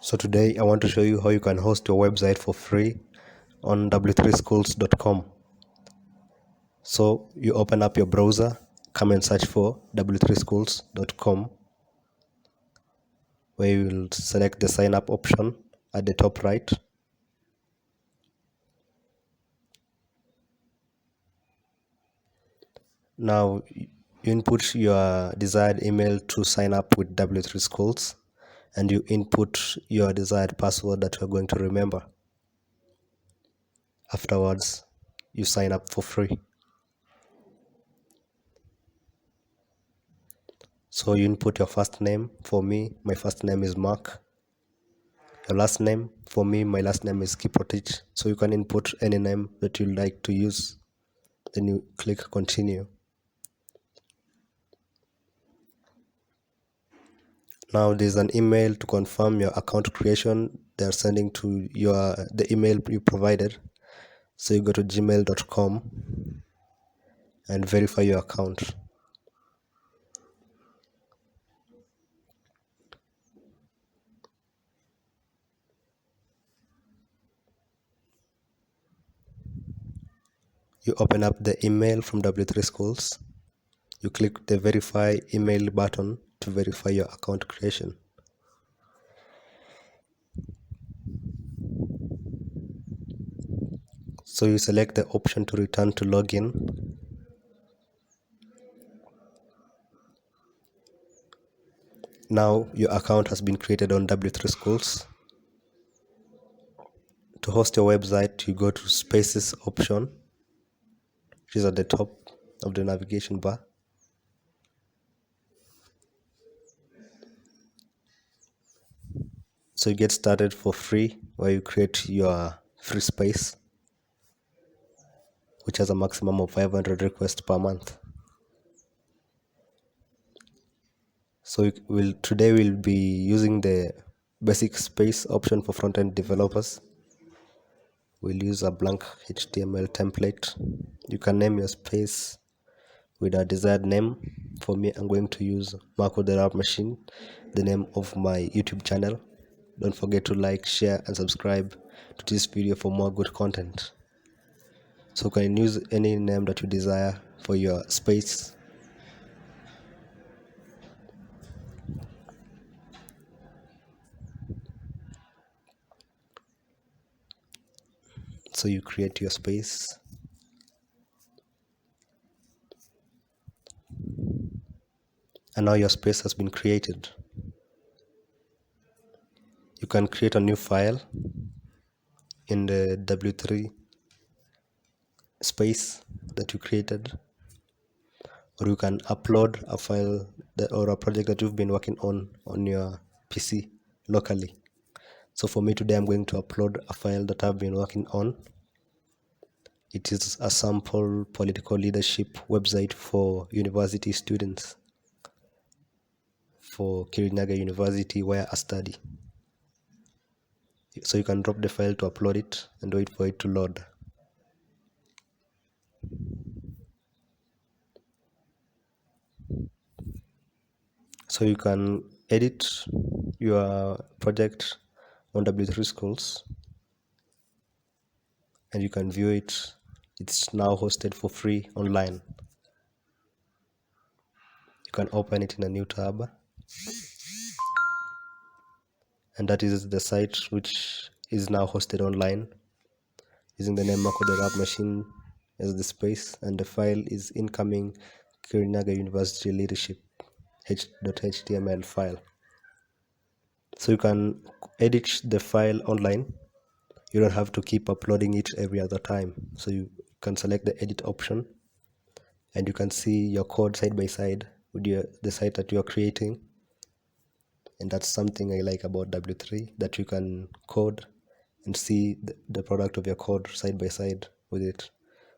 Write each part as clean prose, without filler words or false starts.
So today I want to show you how you can host your website for free on w3schools.com. So you open up your browser, come and search for w3schools.com, where you will select the sign up option at the top right. Now you input your desired email to sign up with w3schools, and you input your desired password that you're going to remember. Afterwards, you sign up for free. So you input your first name. For me, my first name is Mark. Your last name. For me, my last name is Kiprotich. So you can input any name that you like to use. Then you click continue. Now there's an email to confirm your account creation. They're sending to the email you provided. So you go to gmail.com and verify your account. You open up the email from w3schools. You click the verify email button to verify your account creation. So you select the option to return to login. Now your account has been created on w3schools. To host your website, you go to Spaces option, which is at the top of the navigation bar. So you get started for free, where you create your free space, which has a maximum of 500 requests per month. So today we'll be using the basic space option for front-end developers. We'll use a blank HTML template. You can name your space with a desired name. For me, I'm going to use Marco the Rap Machine, the name of my YouTube channel. Don't forget to like, share, and subscribe to this video for more good content. So you can use any name that you desire for your space. So you create your space. And now your space has been created. You can create a new file in the W3 space that you created, or you can upload a file or a project that you've been working on your PC locally. So for me today, I'm going to upload a file that I've been working on. It is a sample political leadership website for university students for Kirinyaga University, where I study. So you can drop the file to upload it and wait for it to load. So you can edit your project on w3schools, and you can view it. It's now hosted for free online. You can open it in a new tab, and that is the site which is now hosted online using the name Marco the Rap Machine as the space, and the file is incoming Kirinyaga University Leadership .html file. So you can edit the file online. You don't have to keep uploading it every other time. So you can select the edit option, and you can see your code side by side with the site that you're creating. And that's something I like about W3, that you can code and see the product of your code side by side with it.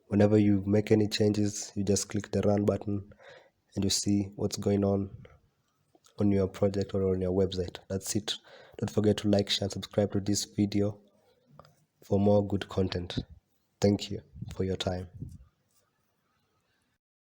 Whenever you make any changes, you just click the run button and you see what's going on your project or on your website. That's it. Don't forget to like, share, and subscribe to this video for more good content. Thank you for your time.